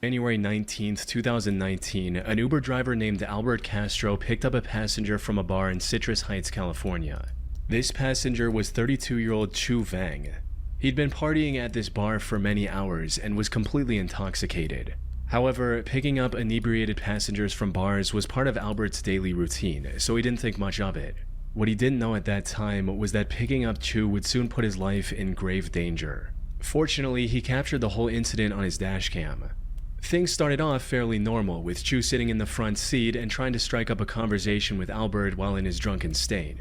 January 19th, 2019, an Uber driver named Albert Castro picked up a passenger from a bar in Citrus Heights, California. This passenger was 32-year-old Chu Vang. He'd been partying at this bar for many hours and was completely intoxicated. However, picking up inebriated passengers from bars was part of Albert's daily routine, so he didn't think much of it. What he didn't know at that time was that picking up Chu would soon put his life in grave danger. Fortunately, he captured the whole incident on his dashcam. Things started off fairly normal, with Chu sitting in the front seat and trying to strike up a conversation with Albert while in his drunken state.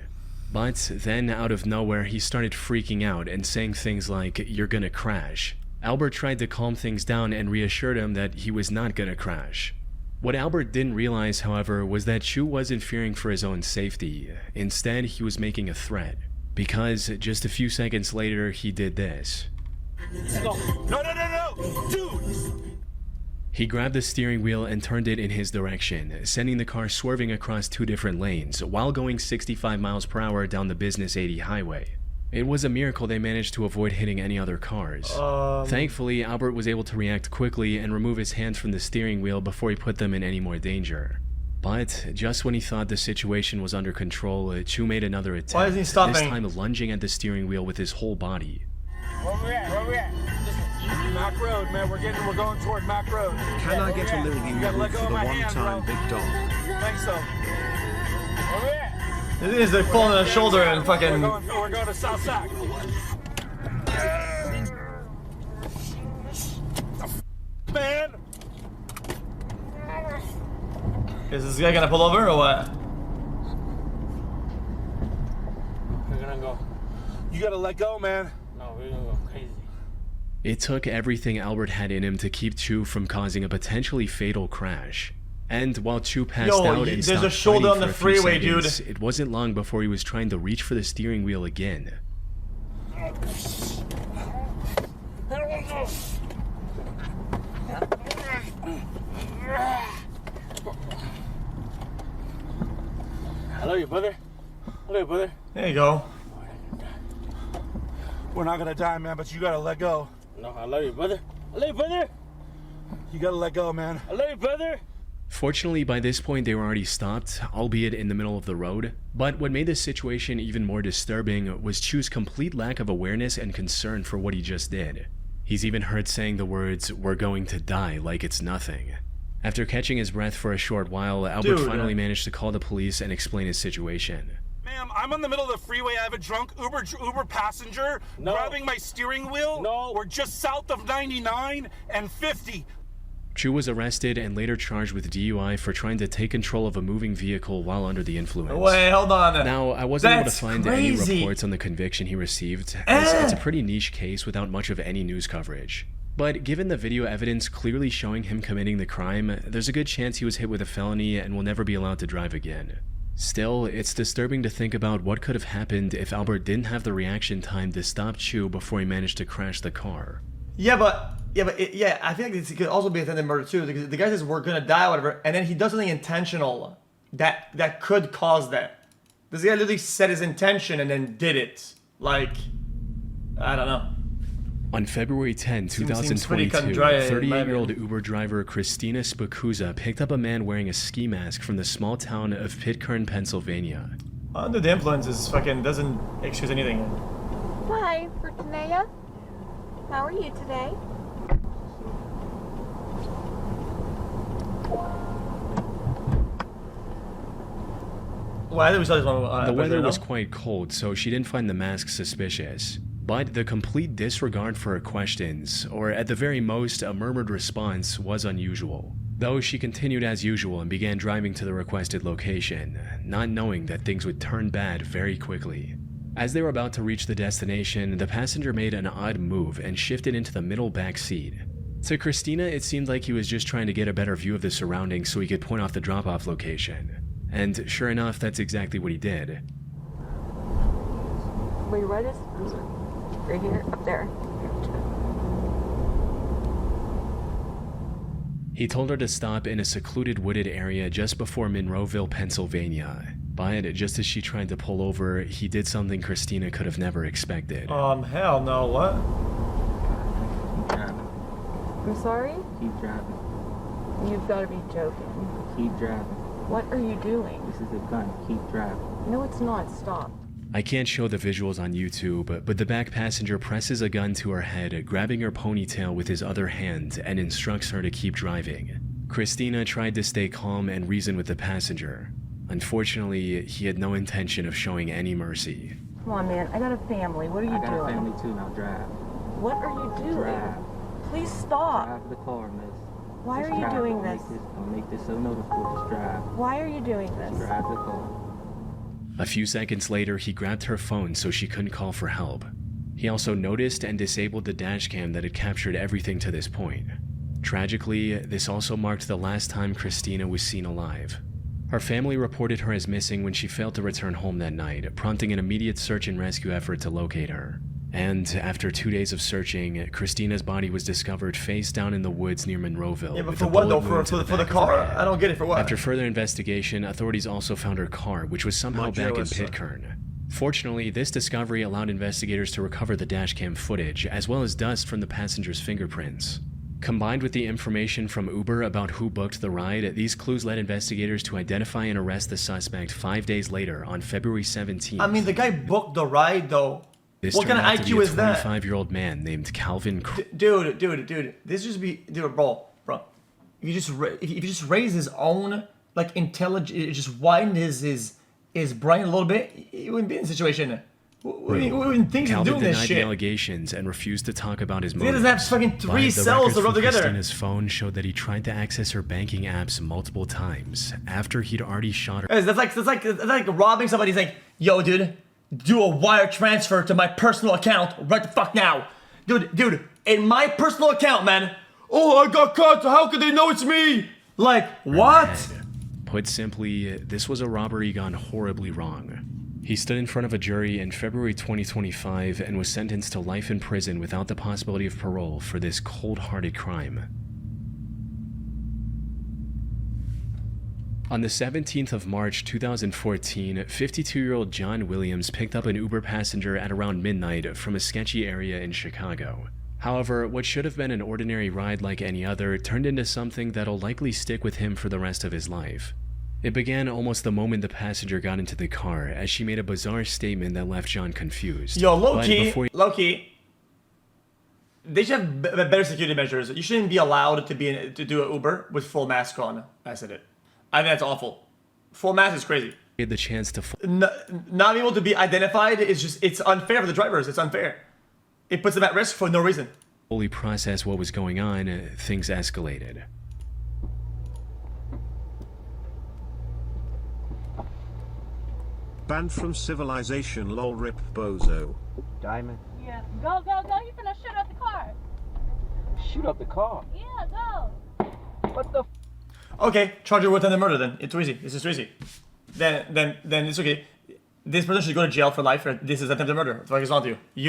But then, out of nowhere, he started freaking out and saying things like, "You're gonna crash." Albert tried to calm things down and reassured him that he was not gonna crash. What Albert didn't realize, however, was that Chu wasn't fearing for his own safety. Instead, he was making a threat. Because just a few seconds later, he did this. No, dude! He grabbed the steering wheel and turned it in his direction, sending the car swerving across two different lanes while going 65 miles per hour down the Business 80 highway. It was a miracle they managed to avoid hitting any other cars. Thankfully, Albert was able to react quickly and remove his hands from the steering wheel before he put them in any more danger. But just when he thought the situation was under control, Chu made another attempt, Why is he stopping? this time lunging at the steering wheel with his whole body. Where we at? Mac Road, man. We're going toward Mac Road. Can I get a little you for the one-time big dog? Thanks, so. Where we at? This is the pulling on the shoulder and fucking. We're going to South Sac. Man! Is this guy gonna pull over or what? We're gonna go. You gotta let go, man. No, we're gonna go crazy. It took everything Albert had in him to keep Chu from causing a potentially fatal crash. And while Chu passed out and there's stopped a shoulder fighting on the for a few freeway, seconds, dude. it wasn't long before he was trying to reach for the steering wheel again. I love you, brother. I love you, brother. There you go. We're not gonna die, man, but you gotta let go. No, I love you, brother. I love you, brother. You gotta let go, man. I love you, brother. Fortunately, by this point, they were already stopped, albeit in the middle of the road. But what made this situation even more disturbing was Chu's complete lack of awareness and concern for what he just did. He's even heard saying the words, "We're going to die," like it's nothing. After catching his breath for a short while, Albert finally managed to call the police and explain his situation. Ma'am, I'm in the middle of the freeway. I have a drunk Uber passenger grabbing my steering wheel. No. We're just south of 99 and 50. Chu was arrested and later charged with DUI for trying to take control of a moving vehicle while under the influence. Wait, hold on. Now, I wasn't able to That's find crazy. any reports on the conviction he received, as it's a pretty niche case without much of any news coverage. But given the video evidence clearly showing him committing the crime, there's a good chance he was hit with a felony and will never be allowed to drive again. Still, it's disturbing to think about what could have happened if Albert didn't have the reaction time to stop Chu before he managed to crash the car. I think this could also be attempted murder too, because the guy says we're gonna die, whatever, and then he does something intentional that could cause that. This guy literally set his intention and then did it. Like, I don't know. On February 10, Seems pretty 2022, cut and dry, 38-year-old Uber driver Christina Spikuza picked up a man wearing a ski mask from the small town of Pitcairn, Pennsylvania. Under the influence is fucking doesn't excuse anything. Hi, Fortunea. How are you today? Well, I think we saw this one. The weather was quite cold, so she didn't find the mask suspicious. But the complete disregard for her questions, or at the very most, a murmured response, was unusual. Though she continued as usual and began driving to the requested location, not knowing that things would turn bad very quickly. As they were about to reach the destination, the passenger made an odd move and shifted into the middle back seat. To Christina, it seemed like he was just trying to get a better view of the surroundings so he could point off the drop-off location. And sure enough, that's exactly what he did. Where you right is? Right here, up there. He told her to stop in a secluded wooded area just before Monroeville, Pennsylvania. But just as she tried to pull over, he did something Christina could have never expected. Hell no, what? I'm sorry? Keep driving. You've got to be joking. Keep driving. What are you doing? This is a gun. Keep driving. No, it's not. Stop. I can't show the visuals on YouTube, but the back passenger presses a gun to her head, grabbing her ponytail with his other hand, and instructs her to keep driving. Christina tried to stay calm and reason with the passenger. Unfortunately, he had no intention of showing any mercy. Come on, man. I got a family. What are you I got doing? a family too. Now drive. What are you doing? Drive. Please stop. Drive the car, miss. Why Just are you drive. doing Don't this? Don't make this so noticeable. Just drive. Why are you doing this? Drive the car. A few seconds later, he grabbed her phone so she couldn't call for help. He also noticed and disabled the dashcam that had captured everything to this point. Tragically, this also marked the last time Christina was seen alive. Her family reported her as missing when she failed to return home that night, prompting an immediate search and rescue effort to locate her. And after 2 days of searching, Christina's body was discovered face down in the woods near Monroeville. Yeah, but with for a what though? bullet wound to For the back of car? her head. I don't get it. For what? After further investigation, authorities also found her car, which was somehow back in Pitcairn. Fortunately, this discovery allowed investigators to recover the dashcam footage, as well as dust from the passenger's fingerprints. Combined with the information from Uber about who booked the ride, these clues led investigators to identify and arrest the suspect 5 days later on February 17th. I mean, the guy booked the ride though. This What kind of turned out to IQ be a is that? 25-year-old man named Calvin Dude. This just be, bro. If you just raise his own like intelligence, just widen his brain a little bit, he wouldn't be in a situation. We wouldn't think he's Calvin doing this denied shit. the allegations and refused to talk about his He motives. doesn't have fucking three But the cells records to rub from together. Christina's phone showed that he tried to access her banking apps multiple times after he'd already shot her. That's like robbing somebody. He's like, yo, dude, do a wire transfer to my personal account right the fuck now. Dude, in my personal account, man. Oh, I got caught. How could they know it's me? Like, what? Put simply, this was a robbery gone horribly wrong. He stood in front of a jury in February 2025 and was sentenced to life in prison without the possibility of parole for this cold-hearted crime. On the 17th of March 2014, 52-year-old John Williams picked up an Uber passenger at around midnight from a sketchy area in Chicago. However, what should have been an ordinary ride like any other turned into something that'll likely stick with him for the rest of his life. It began almost the moment the passenger got into the car, as she made a bizarre statement that left John confused. Yo, But before low-key, they should have better security measures. You shouldn't be allowed to do an Uber with full mask on. I said it. I think that's awful. Full mask is crazy. he had the chance to Not being able to be identified is just, it's unfair for the drivers. It's unfair. It puts them at risk for no reason. fully process what was going on, things escalated. Banned from civilization, lol, rip bozo. Diamond. Yeah. Go. You finna shoot up the car. Shoot up the car. Yeah, go. What the? Okay, charge her with attempted murder then. It's too easy. This is too easy. Then it's okay. This person should go to jail for life. For this is attempted murder. What the fuck is wrong with you?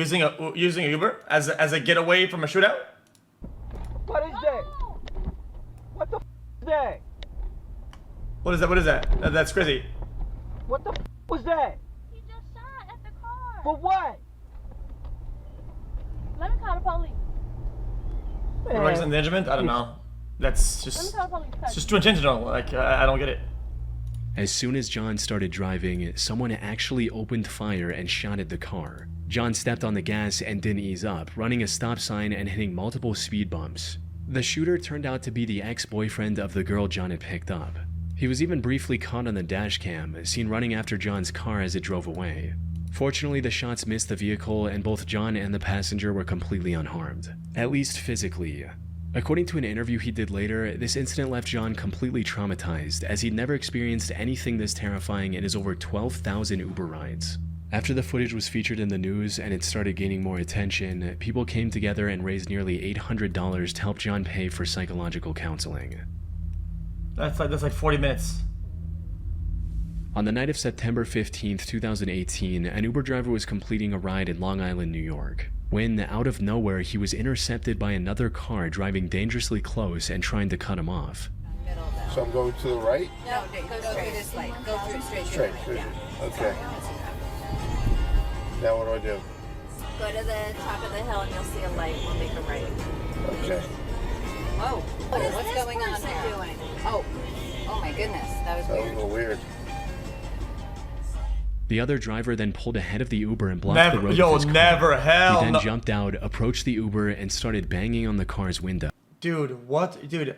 Using a Uber as a getaway from a shootout? What is that? What the is that? What is that? That's crazy. What the was that? He just shot at the car. For what? Let me call the police. Reckless endangerment? I don't know. That's Let me just call the police. it's just too intentional. Like I don't get it. As soon as John started driving, someone actually opened fire and shot at the car. John stepped on the gas and didn't ease up, running a stop sign and hitting multiple speed bumps. The shooter turned out to be the ex-boyfriend of the girl John had picked up. He was even briefly caught on the dashcam, seen running after John's car as it drove away. Fortunately, the shots missed the vehicle and both John and the passenger were completely unharmed, at least physically. According to an interview he did later, this incident left John completely traumatized, as he'd never experienced anything this terrifying in his over 12,000 Uber rides. After the footage was featured in the news and it started gaining more attention, people came together and raised nearly $800 to help John pay for psychological counseling. That's like 40 minutes. On the night of September 15th, 2018, an Uber driver was completing a ride in Long Island, New York, when, out of nowhere, he was intercepted by another car driving dangerously close and trying to cut him off. So I'm going to the right? No, go through this light. Go through it straight. Straight. Yeah. Okay. Now what do I do? Go to the top of the hill and you'll see a light. We'll make a right. Okay. Whoa. What's going on here? Doing? Oh my goodness. That was That was a weird. little weird. The other driver then pulled ahead of the Uber and blocked the road Yo, with his car. never, hell He then no. jumped out, approached the Uber, and started banging on the car's window. Dude, what? Dude,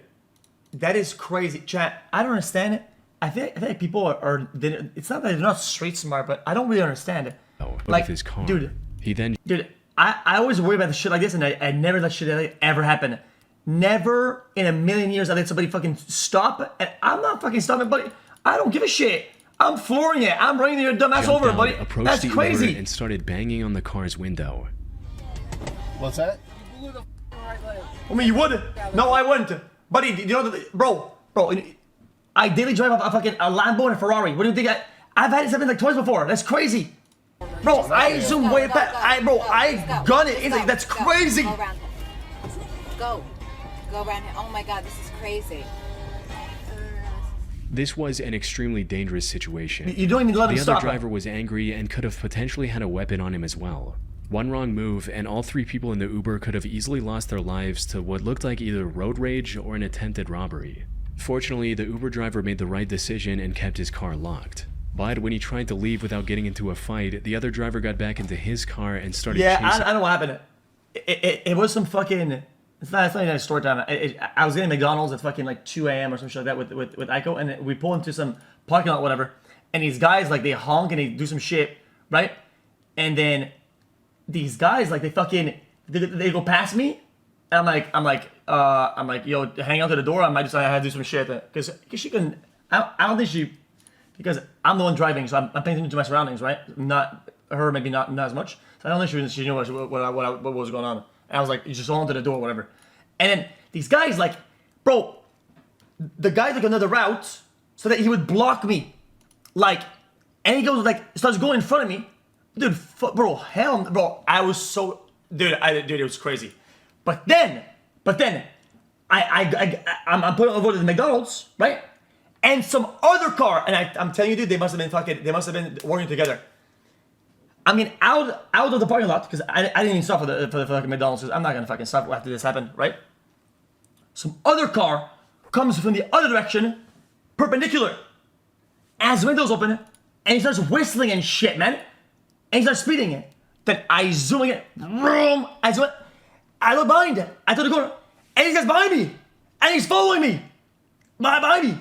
that is crazy. Chat, I don't understand it. I think people it's not that they're not street smart, but I don't really understand it. With his car. Dude, He then I always worry about the shit like this, and I never let shit like that ever happen. Never in a million years I let somebody fucking stop, and I'm not fucking stopping, buddy. I don't give a shit. I'm flooring it. I'm running your dumbass jumped over, out, buddy. approached That's the crazy. Uber and started banging on the car's window. What's that? I mean, you would. No, I wouldn't. Buddy, you know, bro, I daily drive a fucking Lambo and a Ferrari. What do you think? I've had something like twice before. That's crazy. Bro, I zoom way past. I gun it. It's like, that's crazy. Go around him. Go around him. Oh my God, this is crazy. This was an extremely dangerous situation. You don't even let him The stop. other driver was angry and could have potentially had a weapon on him as well. One wrong move, and all three people in the Uber could have easily lost their lives to what looked like either road rage or an attempted robbery. Fortunately, the Uber driver made the right decision and kept his car locked. But when he tried to leave without getting into a fight, the other driver got back into his car and started chasing. I know what happened. It was some fucking. It's not even a story time. I was getting McDonald's at fucking like 2 a.m. or something like that with Aiko, and we pull into some parking lot, whatever. And these guys like they honk and they do some shit, right? And then these guys like they go past me, and I'm like, yo, hang out to the door. I had to do some shit because she couldn't. I don't think she, because I'm the one driving, so I'm paying attention to my surroundings, right? Not her, maybe not as much. So I don't think she knew what was going on. And I was like, just hold on to the door, whatever. And then these guys like, bro, the guy took another route so that he would block me, like, and he goes like starts going in front of me. Dude, bro, I was so, dude, it was crazy. But then, I'm putting over to the McDonald's, right? And some other car, and I'm telling you, dude, they must have been working together. I mean, out of the parking lot, because I didn't even stop for the fucking McDonald's, because I'm not gonna fucking stop after this happened, right? Some other car comes from the other direction, perpendicular, has the windows open, and he starts whistling and shit, man. And he starts speeding it. Then I zoom in, vroom, I look behind it. I told the corner, and he gets behind me, and he's following me, behind me.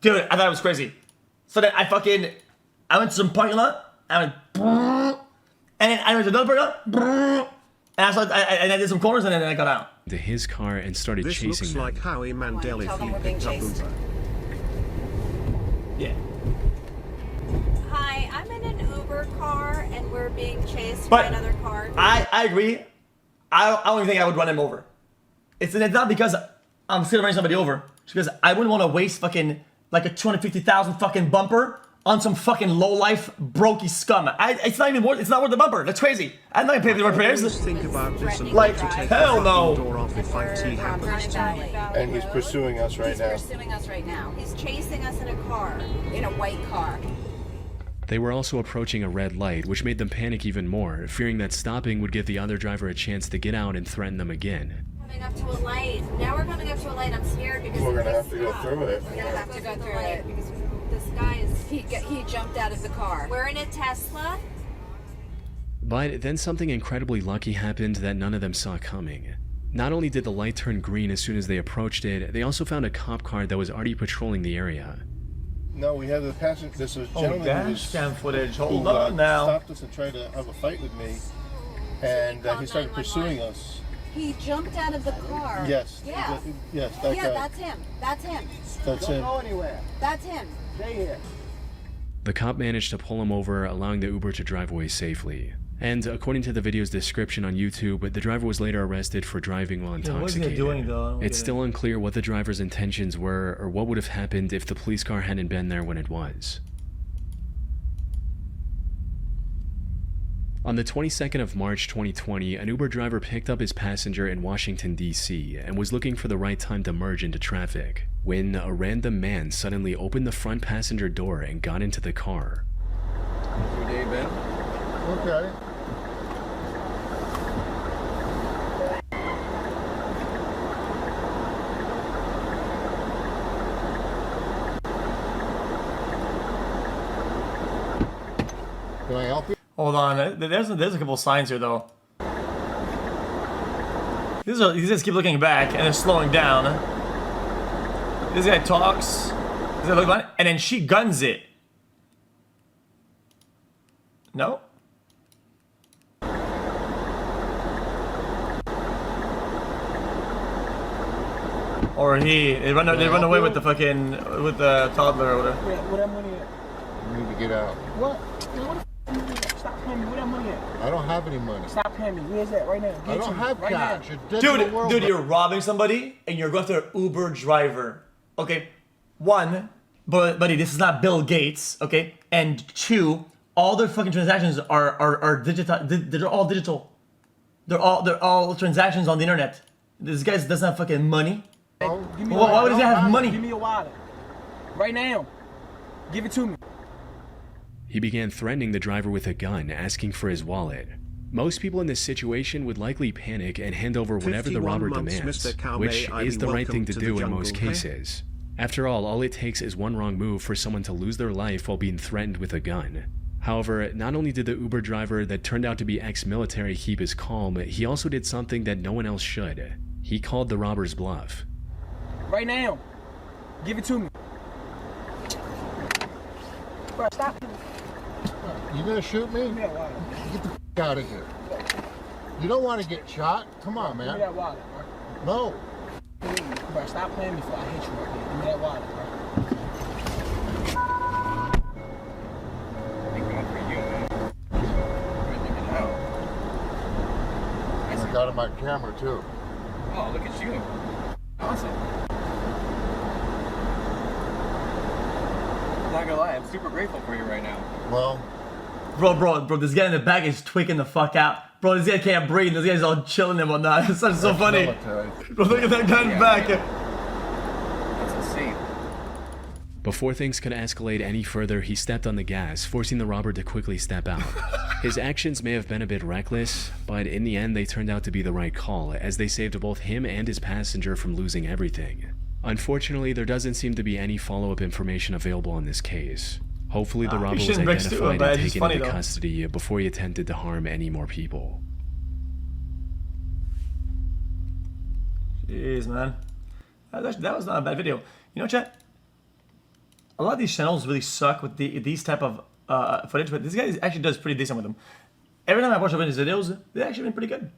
Dude, I thought it was crazy. So then I went to some parking lot, I went, and then I went to another parking lot, and I did some corners, and then I got out. To his car and started This chasing looks them. like Howie Mandel if Tell them he we're being picked up chased. Uber. Yeah. Hi, I'm in an Uber car and we're being chased But by another car. I agree. I don't even think I would run him over. It's not because I'm scared of running somebody over. It's because I wouldn't want to waste fucking like a 250,000 fucking bumper on some fucking low life brokey scum. It's not worth the bumper. That's crazy. I'm not gonna pay for the repairs. Always think about this and Like, to take hell the no. fucking door off if IT happens to me. And he's pursuing us right He's now. pursuing us right now. He's chasing us in a car. In a white car. They were also approaching a red light, which made them panic even more, fearing that stopping would give the other driver a chance to get out and threaten them again. Coming up to a light. Now we're coming up to a light. I'm scared because We're if gonna we have to go stop, through it. We're gonna have to go through it. because this guy is. He jumped out of the car. We're in a Tesla. But then something incredibly lucky happened that none of them saw coming. Not only did the light turn green as soon as they approached it, they also found a cop car that was already patrolling the area. No, we have the passenger. This is a Oh, gentleman who Dashcam footage. who, Hold on now. stopped us and tried to have a fight with me, and he started pursuing us. He jumped out of the car. Yes. Yeah. Yes, that Yeah, guy. that's him. That's him. That's him. anywhere. That's him. Stay here. The cop managed to pull him over, allowing the Uber to drive away safely. And according to the video's description on YouTube, the driver was later arrested for driving while what is he intoxicated. doing, though? I don't It's get still unclear what the driver's intentions were or what would have happened if the police car hadn't been there when it was. On the 22nd of March 2020, an Uber driver picked up his passenger in Washington, D.C. and was looking for the right time to merge into traffic, when a random man suddenly opened the front passenger door and got into the car. Okay. Can I help you? Hold on. There's a couple signs here though. These guys keep looking back and they're slowing down. This guy talks. This guy looks behind, and then she guns it. No? Or they run away with the fucking with the toddler or whatever. Where that money at? You need to get out. What? What the f Stop paying me. Where that money at? I don't have any money. Stop paying me. Where's that right now? Get I to don't me have right cash. now. You're dead to the world. Dude, you're robbing somebody and you're going after an Uber driver. Okay, one, buddy, this is not Bill Gates. Okay, and two, all their fucking transactions are digital. They're all digital. They're all transactions on the internet. This guy doesn't have fucking money. Give me Why wallet. does he have money? Give me your wallet. Right now. Give it to me. He began threatening the driver with a gun, asking for his wallet. Most people in this situation would likely panic and hand over whatever the robber 51 months, demands, Mr. Calme, which I is be the right thing welcome to to the do in jungle, most hey? cases. After all it takes is one wrong move for someone to lose their life while being threatened with a gun. However, not only did the Uber driver that turned out to be ex-military keep his calm, he also did something that no one else should. He called the robber's bluff. Right now. Give it to me. Bro, stop. You gonna shoot me? Give me that wallet. Get the f out of here. You don't want to get shot? Come on, Give me man. that wallet, bro. No. Bro, stop playing me before I hit you right there. Give me that wallet, bro. I got him on camera too. Oh, look at you. Awesome. Not gonna lie, I'm super grateful for you right now. Well, Bro, this guy in the back is tweaking the fuck out. Bro, this guy can't breathe. This guy's all chilling and whatnot. It's so funny. military. Bro, look at that guy in the back. That's insane. Before things could escalate any further, he stepped on the gas, forcing the robber to quickly step out. His actions may have been a bit reckless, but in the end they turned out to be the right call, as they saved both him and his passenger from losing everything. Unfortunately, there doesn't seem to be any follow-up information available in this case. Hopefully the robber was shouldn't break through, identified but and it's taken funny, into though. custody before he attempted to harm any more people. Jeez, man. That was not a bad video. You know, chat? A lot of these channels really suck with these type of footage, but this guy actually does pretty decent with them. Every time I watch one of his videos, they've actually been pretty good.